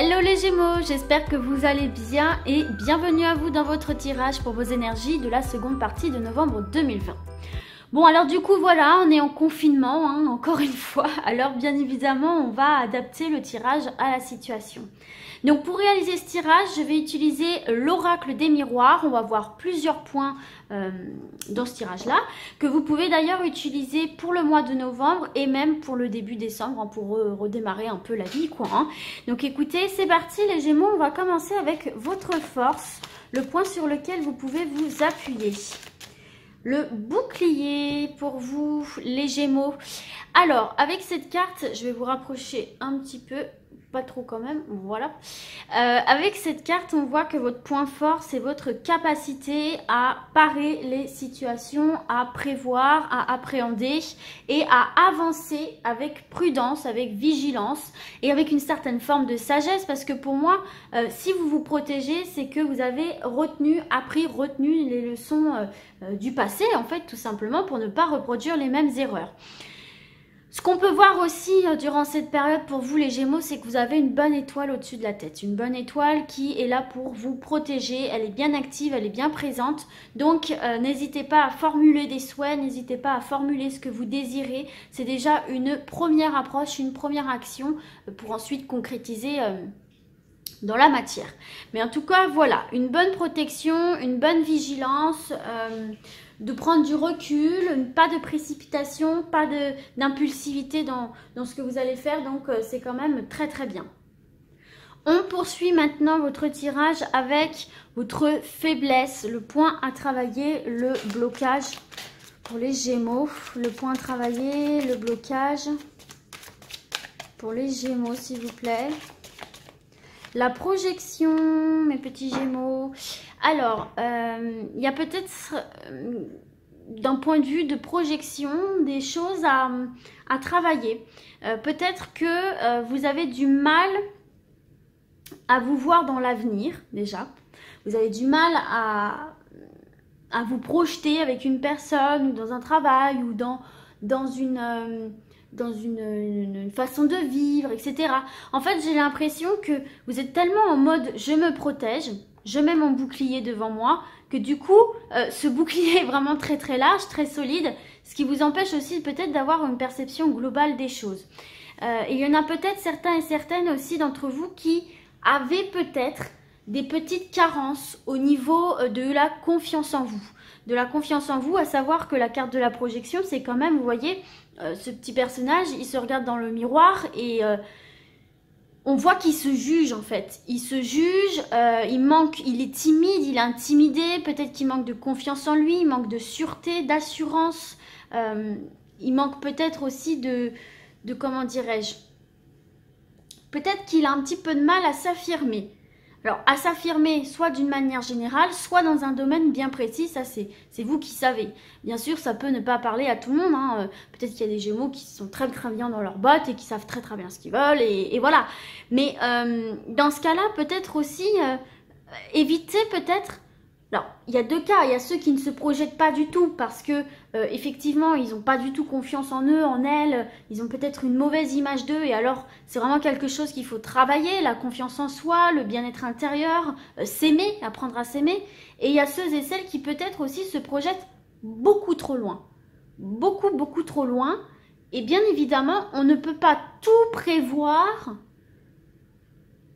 Hello les Gémeaux, j'espère que vous allez bien et bienvenue à vous dans votre tirage pour vos énergies de la seconde partie de novembre 2020. Bon alors du coup voilà, on est en confinement, encore une fois, alors bien évidemment on va adapter le tirage à la situation. Donc pour réaliser ce tirage, je vais utiliser l'oracle des miroirs, on va voir plusieurs points dans ce tirage-là, que vous pouvez d'ailleurs utiliser pour le mois de novembre et même pour le début décembre, pour redémarrer un peu la vie, quoi. Donc écoutez, c'est parti les Gémeaux, on va commencer avec votre force, le point sur lequel vous pouvez vous appuyer. Le bouclier pour vous, les Gémeaux. Alors, avec cette carte, je vais vous rapprocher un petit peu, pas trop quand même, voilà. Avec cette carte, on voit que votre point fort, c'est votre capacité à parer les situations, à prévoir, à appréhender et à avancer avec prudence, avec vigilance et avec une certaine forme de sagesse. Parce que pour moi, si vous vous protégez, c'est que vous avez retenu les leçons du passé, en fait, tout simplement, pour ne pas reproduire les mêmes erreurs. Ce qu'on peut voir aussi durant cette période pour vous les Gémeaux, c'est que vous avez une bonne étoile au-dessus de la tête. Une bonne étoile qui est là pour vous protéger, elle est bien active, elle est bien présente. Donc n'hésitez pas à formuler des souhaits, n'hésitez pas à formuler ce que vous désirez. C'est déjà une première approche, une première action pour ensuite concrétiser dans la matière. Mais en tout cas, voilà, une bonne protection, une bonne vigilance, de prendre du recul, pas de précipitation, pas d'impulsivité dans ce que vous allez faire. Donc, c'est quand même très très bien. On poursuit maintenant votre tirage avec votre faiblesse, le point à travailler, le blocage pour les Gémeaux. Le point à travailler, le blocage pour les Gémeaux, s'il vous plaît. La projection, mes petits Gémeaux. Alors, il y a peut-être, d'un point de vue de projection, des choses à travailler. Peut-être que vous avez du mal à vous voir dans l'avenir, déjà. Vous avez du mal à vous projeter avec une personne, ou dans un travail, ou dans une façon de vivre, etc. En fait, j'ai l'impression que vous êtes tellement en mode « je me protège », je mets mon bouclier devant moi, que du coup, ce bouclier est vraiment très très large, très solide, ce qui vous empêche aussi peut-être d'avoir une perception globale des choses. Et il y en a peut-être certains et certaines aussi d'entre vous qui avaient peut-être des petites carences au niveau de la confiance en vous. De la confiance en vous, à savoir que la carte de la projection, c'est quand même, vous voyez, ce petit personnage, il se regarde dans le miroir et on voit qu'il se juge en fait. Il se juge, il est timide, il est intimidé, peut-être qu'il manque de confiance en lui, il manque de sûreté, d'assurance. Il manque peut-être aussi de comment dirais-je, peut-être qu'il a un petit peu de mal à s'affirmer. Alors, à s'affirmer soit d'une manière générale, soit dans un domaine bien précis, ça c'est vous qui savez. Bien sûr, ça peut ne pas parler à tout le monde. Peut-être qu'il y a des Gémeaux qui sont très très bien dans leurs bottes et qui savent très très bien ce qu'ils veulent et voilà. Mais dans ce cas-là, peut-être aussi éviter peut-être... Alors, il y a deux cas. Il y a ceux qui ne se projettent pas du tout parce que effectivement, ils n'ont pas du tout confiance en eux, en elles. Ils ont peut-être une mauvaise image d'eux et alors c'est vraiment quelque chose qu'il faut travailler, la confiance en soi, le bien-être intérieur, s'aimer, apprendre à s'aimer. Et il y a ceux et celles qui peut-être aussi se projettent beaucoup trop loin. Beaucoup trop loin. Et bien évidemment, on ne peut pas tout prévoir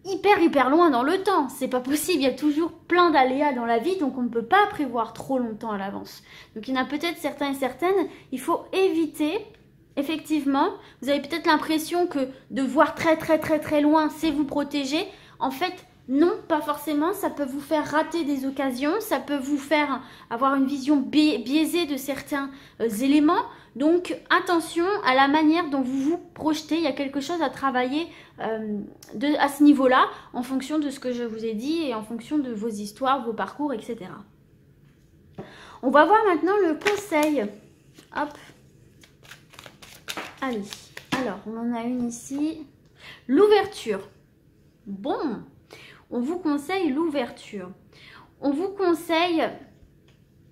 hyper loin dans le temps, c'est pas possible, il y a toujours plein d'aléas dans la vie, donc on ne peut pas prévoir trop longtemps à l'avance. Donc il y en a peut-être certains et certaines, il faut éviter, effectivement, vous avez peut-être l'impression que de voir très loin, c'est vous protéger. En fait, non, pas forcément, ça peut vous faire rater des occasions, ça peut vous faire avoir une vision biaisée de certains éléments. Donc attention à la manière dont vous vous projetez, il y a quelque chose à travailler à ce niveau-là, en fonction de ce que je vous ai dit et en fonction de vos histoires, vos parcours, etc. On va voir maintenant le conseil. Hop. Allez, alors on en a une ici. L'ouverture. Bon, on vous conseille l'ouverture. On vous conseille...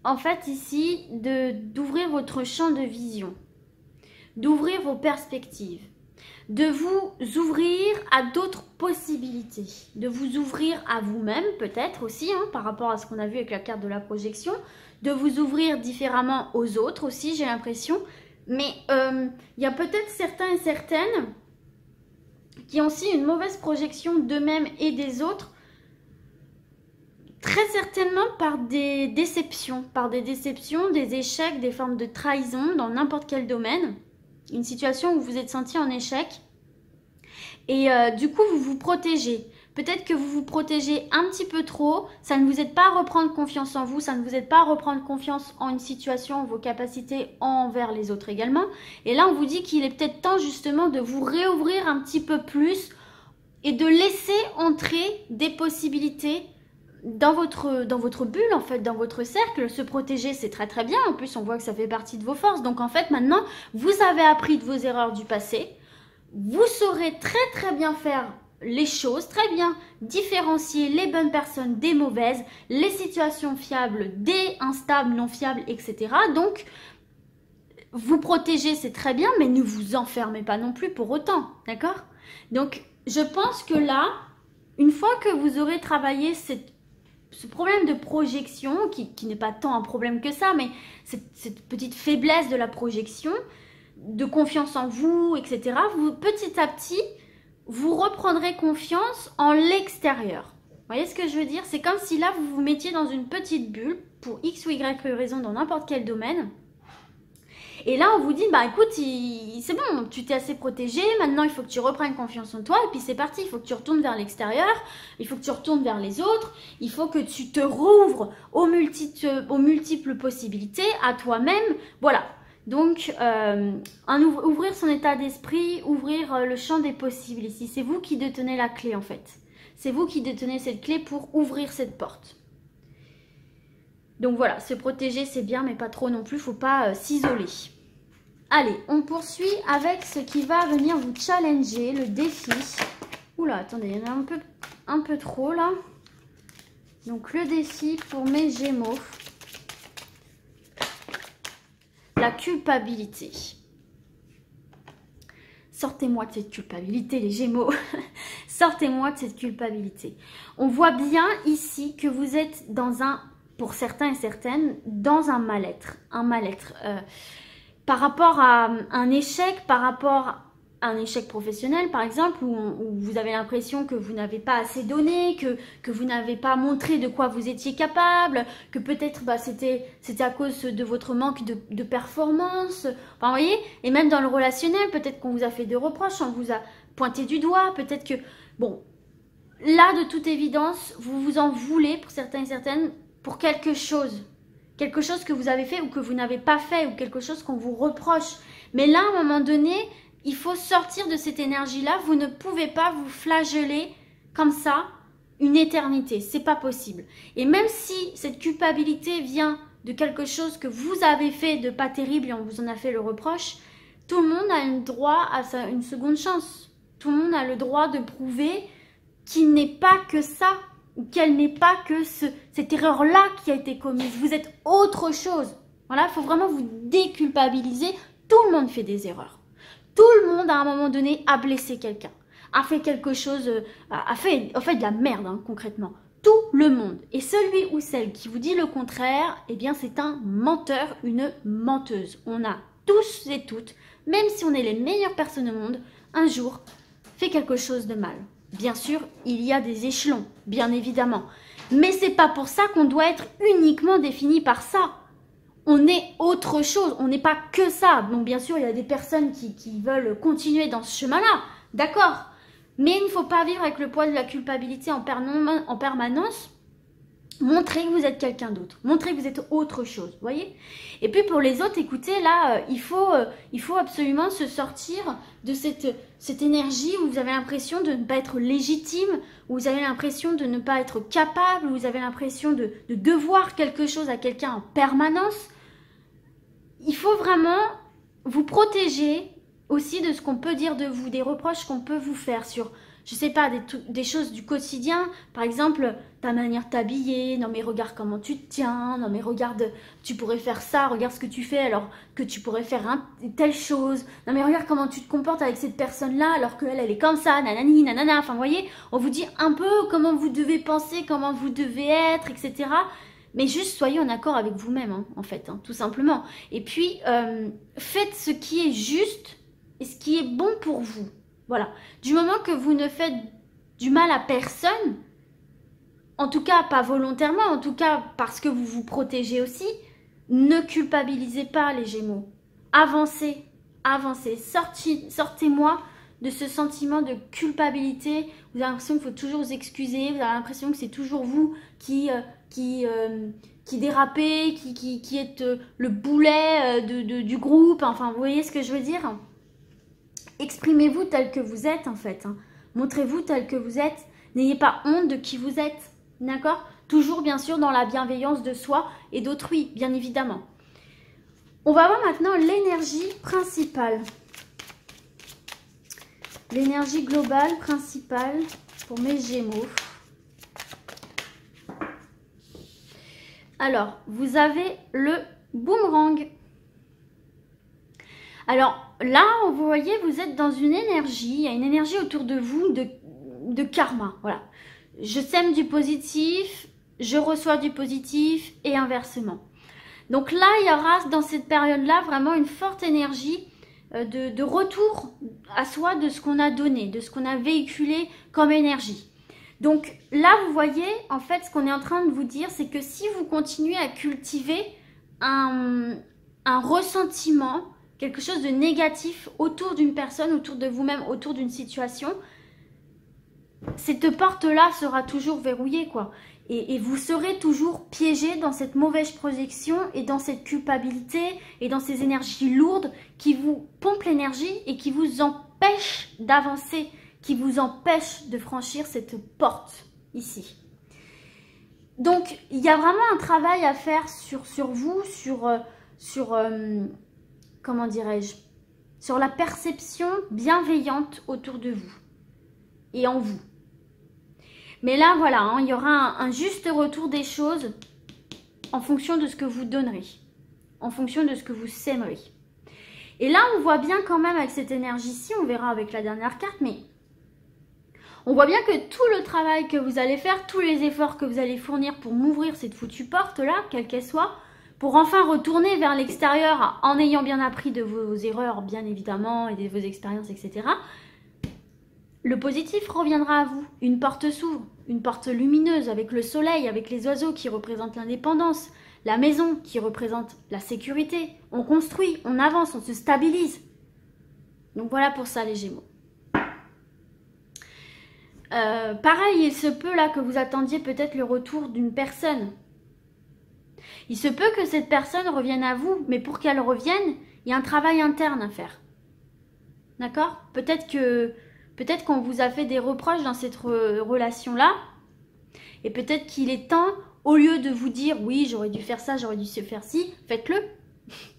en fait ici d'ouvrir votre champ de vision, d'ouvrir vos perspectives. de vous ouvrir à d'autres possibilités, de vous ouvrir à vous-même peut-être aussi, hein, par rapport à ce qu'on a vu avec la carte de la projection, de vous ouvrir différemment aux autres aussi, j'ai l'impression. Mais il y a peut-être certains et certaines qui ont aussi une mauvaise projection d'eux-mêmes et des autres, très certainement par des déceptions, des échecs, des formes de trahison dans n'importe quel domaine. Une situation où vous êtes senti en échec et du coup vous vous protégez. Peut-être que vous vous protégez un petit peu trop, ça ne vous aide pas à reprendre confiance en vous, ça ne vous aide pas à reprendre confiance en une situation, en vos capacités envers les autres également. Et là on vous dit qu'il est peut-être temps justement de vous réouvrir un petit peu plus et de laisser entrer des possibilités dans votre bulle, en fait, dans votre cercle. Se protéger, c'est très très bien. En plus, on voit que ça fait partie de vos forces. Donc, en fait, maintenant, vous avez appris de vos erreurs du passé. Vous saurez très très bien faire les choses, très bien différencier les bonnes personnes des mauvaises, les situations fiables des instables, non fiables, etc. Donc, vous protéger, c'est très bien, mais ne vous enfermez pas non plus pour autant, d'accord? Donc, je pense que là, une fois que vous aurez travaillé ce problème de projection, qui n'est pas tant un problème que ça, mais cette petite faiblesse de la projection, de confiance en vous, etc., vous, petit à petit, vous reprendrez confiance en l'extérieur. Vous voyez ce que je veux dire? C'est comme si là, vous vous mettiez dans une petite bulle, pour X ou Y raison, dans n'importe quel domaine. Et là, on vous dit, bah écoute, c'est bon, tu t'es assez protégé, maintenant il faut que tu reprennes confiance en toi, et puis c'est parti, il faut que tu retournes vers l'extérieur, il faut que tu retournes vers les autres, il faut que tu te rouvres aux multiples possibilités, à toi-même, voilà. Donc, ouvrir son état d'esprit, ouvrir le champ des possibles ici, c'est vous qui détenez la clé en fait. C'est vous qui détenez cette clé pour ouvrir cette porte. Donc voilà, se protéger c'est bien mais pas trop non plus, faut pas s'isoler. Allez, on poursuit avec ce qui va venir vous challenger, le défi. Oula, attendez, il y en a un peu trop là. Donc le défi pour mes Gémeaux. La culpabilité. Sortez-moi de cette culpabilité les Gémeaux. Sortez-moi de cette culpabilité. On voit bien ici que vous êtes dans un... pour certains et certaines, dans un mal-être. Un mal-être par rapport à un échec, par rapport à un échec professionnel, par exemple, où vous avez l'impression que vous n'avez pas assez donné, que vous n'avez pas montré de quoi vous étiez capable, que peut-être bah, c'était à cause de votre manque de performance. Enfin, vous voyez, et même dans le relationnel, peut-être qu'on vous a fait des reproches, on vous a pointé du doigt, peut-être que... Bon, là, de toute évidence, vous vous en voulez, pour certains et certaines, pour quelque chose que vous avez fait ou que vous n'avez pas fait, ou quelque chose qu'on vous reproche. Mais là, à un moment donné, il faut sortir de cette énergie-là. Vous ne pouvez pas vous flageller comme ça une éternité. C'est pas possible. Et même si cette culpabilité vient de quelque chose que vous avez fait de pas terrible et on vous en a fait le reproche, tout le monde a le droit à une seconde chance. Tout le monde a le droit de prouver qu'il n'est pas que ça, ou qu'elle n'est pas que cette erreur-là qui a été commise. Vous êtes autre chose. Voilà, il faut vraiment vous déculpabiliser. Tout le monde fait des erreurs. Tout le monde, à un moment donné, a blessé quelqu'un. A fait quelque chose, a fait de la merde, hein, concrètement. Tout le monde. Et celui ou celle qui vous dit le contraire, eh bien, c'est un menteur, une menteuse. On a tous et toutes, même si on est les meilleures personnes au monde, un jour, fait quelque chose de mal. Bien sûr, il y a des échelons, bien évidemment. Mais c'est pas pour ça qu'on doit être uniquement défini par ça. On est autre chose, on n'est pas que ça. Bon, bien sûr, il y a des personnes qui veulent continuer dans ce chemin-là, d'accord. Mais il ne faut pas vivre avec le poids de la culpabilité en permanence. Montrez que vous êtes quelqu'un d'autre. Montrez que vous êtes autre chose, vous voyez. Et puis pour les autres, écoutez, là, il faut absolument se sortir de cette énergie où vous avez l'impression de ne pas être légitime, où vous avez l'impression de ne pas être capable, où vous avez l'impression de devoir quelque chose à quelqu'un en permanence. Il faut vraiment vous protéger aussi de ce qu'on peut dire de vous, des reproches qu'on peut vous faire sur je sais pas, des choses du quotidien. Par exemple, ta manière de t'habiller. Non mais regarde comment tu te tiens. Non mais regarde, tu pourrais faire ça. Regarde ce que tu fais alors que tu pourrais faire telle chose. Non mais regarde comment tu te comportes avec cette personne-là alors qu'elle, elle est comme ça. Nanani, nanana. Enfin, vous voyez, on vous dit un peu comment vous devez penser, comment vous devez être, etc. Mais juste soyez en accord avec vous-même, hein, en fait, hein, tout simplement. Et puis, faites ce qui est juste et ce qui est bon pour vous. Voilà. Du moment que vous ne faites du mal à personne, en tout cas pas volontairement, en tout cas parce que vous vous protégez aussi, ne culpabilisez pas les Gémeaux. Avancez, avancez. Sortez-moi de ce sentiment de culpabilité. Vous avez l'impression qu'il faut toujours vous excuser. Vous avez l'impression que c'est toujours vous qui dérapez, qui êtes le boulet du groupe. Enfin, vous voyez ce que je veux dire? Exprimez-vous tel que vous êtes, en fait. Hein. Montrez-vous tel que vous êtes. N'ayez pas honte de qui vous êtes. D'accord? Toujours, bien sûr, dans la bienveillance de soi et d'autrui, bien évidemment. On va voir maintenant l'énergie principale. L'énergie globale principale pour mes Gémeaux. Alors, vous avez le boomerang. Alors là, vous voyez, vous êtes dans une énergie, il y a une énergie autour de vous de karma. Voilà. Je sème du positif, je reçois du positif et inversement. Donc là, il y aura dans cette période-là vraiment une forte énergie de retour à soi de ce qu'on a donné, de ce qu'on a véhiculé comme énergie. Donc là, vous voyez, en fait, ce qu'on est en train de vous dire, c'est que si vous continuez à cultiver un ressentiment, quelque chose de négatif autour d'une personne, autour de vous-même, autour d'une situation, cette porte-là sera toujours verrouillée, quoi. Et vous serez toujours piégé dans cette mauvaise projection et dans cette culpabilité et dans ces énergies lourdes qui vous pompent l'énergie et qui vous empêchent d'avancer, qui vous empêchent de franchir cette porte ici. Donc, il y a vraiment un travail à faire sur vous, comment dirais-je, sur la perception bienveillante autour de vous et en vous. Mais là, voilà, hein, il y aura un juste retour des choses en fonction de ce que vous donnerez, en fonction de ce que vous sèmerez. Et là, on voit bien quand même avec cette énergie-ci, on verra avec la dernière carte, mais on voit bien que tout le travail que vous allez faire, tous les efforts que vous allez fournir pour m'ouvrir cette foutue porte-là, quelle qu'elle soit, pour enfin retourner vers l'extérieur en ayant bien appris de vos erreurs, bien évidemment, et de vos expériences, etc., le positif reviendra à vous. Une porte s'ouvre, une porte lumineuse avec le soleil, avec les oiseaux qui représentent l'indépendance, la maison qui représente la sécurité. On construit, on avance, on se stabilise. Donc voilà pour ça les Gémeaux. Pareil, il se peut là que vous attendiez peut-être le retour d'une personne. Il se peut que cette personne revienne à vous, mais pour qu'elle revienne, il y a un travail interne à faire. D'accord? Peut-être qu'on vous a fait des reproches dans cette relation-là. Et peut-être qu'il est temps, au lieu de vous dire « oui, j'aurais dû faire ça, j'aurais dû faire ci », faites-le.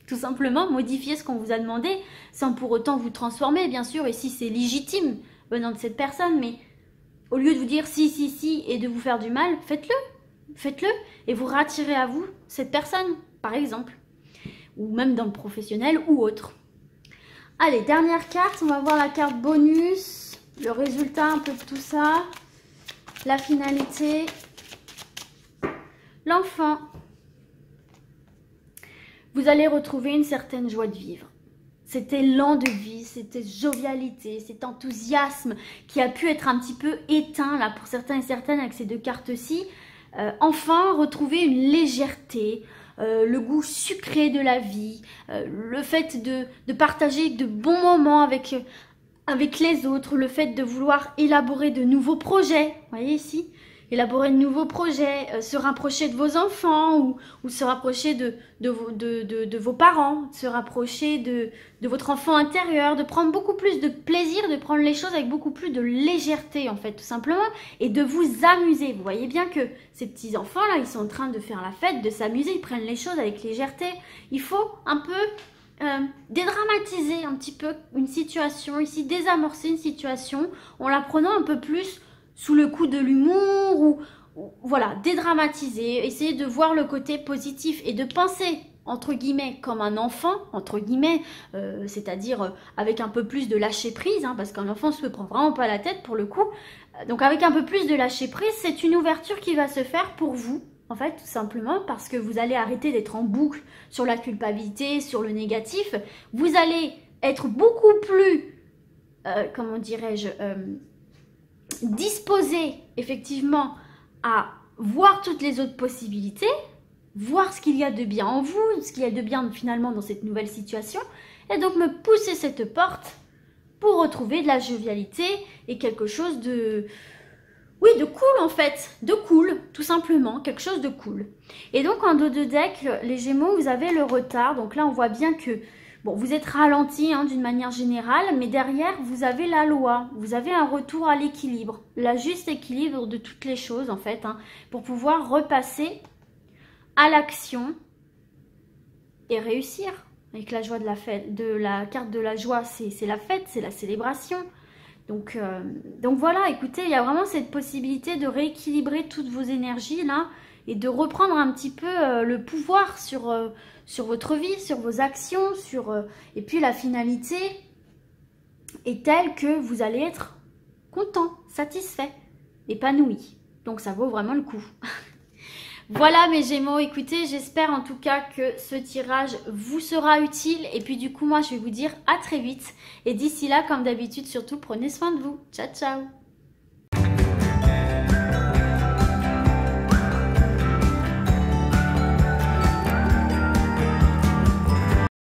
Tout simplement, modifiez ce qu'on vous a demandé, sans pour autant vous transformer, bien sûr. Et si c'est légitime venant de cette personne, mais au lieu de vous dire « si » et de vous faire du mal, faites-le. Faites-le et vous rattirez à vous cette personne, par exemple. Ou même dans le professionnel ou autre. Allez, dernière carte, on va voir la carte bonus. Le résultat un peu de tout ça, la finalité, l'enfant. Vous allez retrouver une certaine joie de vivre. Cet élan de vie, cette jovialité, cet enthousiasme qui a pu être un petit peu éteint là pour certains et certaines avec ces deux cartes-ci. Enfin, retrouver une légèreté, le goût sucré de la vie, le fait de partager de bons moments avec les autres, le fait de vouloir élaborer de nouveaux projets, vous voyez ici, élaborer de nouveaux projets, se rapprocher de vos enfants ou se rapprocher de vos parents, se rapprocher de votre enfant intérieur, de prendre beaucoup plus de plaisir, de prendre les choses avec beaucoup plus de légèreté en fait, tout simplement, et de vous amuser. Vous voyez bien que ces petits enfants là, ils sont en train de faire la fête, de s'amuser, ils prennent les choses avec légèreté. Il faut un peu dédramatiser un petit peu une situation ici, désamorcer une situation en la prenant un peu plus sous le coup de l'humour ou voilà, dédramatiser, essayer de voir le côté positif et de penser entre guillemets comme un enfant, entre guillemets, c'est-à-dire avec un peu plus de lâcher prise, hein, parce qu'un enfant se prend vraiment pas la tête pour le coup. Donc avec un peu plus de lâcher prise, c'est une ouverture qui va se faire pour vous, en fait, tout simplement parce que vous allez arrêter d'être en boucle sur la culpabilité, sur le négatif. Vous allez être beaucoup plus, comment dirais-je, disposé effectivement à voir toutes les autres possibilités, voir ce qu'il y a de bien en vous, ce qu'il y a de bien finalement dans cette nouvelle situation, et donc me pousser cette porte pour retrouver de la jovialité et quelque chose de... Oui, de cool en fait, de cool, tout simplement, quelque chose de cool. Et donc en dos de deck, les Gémeaux, vous avez le retard, donc là on voit bien que, bon, vous êtes ralenti hein, d'une manière générale, mais derrière vous avez la loi, vous avez un retour à l'équilibre, la juste équilibre de toutes les choses en fait, hein, pour pouvoir repasser à l'action et réussir. Avec la joie de la fête, de la carte de la joie, c'est la fête, c'est la célébration. Donc voilà, écoutez, il y a vraiment cette possibilité de rééquilibrer toutes vos énergies là et de reprendre un petit peu le pouvoir sur votre vie, sur vos actions, et puis la finalité est telle que vous allez être content, satisfait, épanoui. Donc ça vaut vraiment le coup. Voilà mes Gémeaux, écoutez, j'espère en tout cas que ce tirage vous sera utile. Et puis du coup, moi je vais vous dire à très vite. Et d'ici là, comme d'habitude, surtout prenez soin de vous. Ciao, ciao!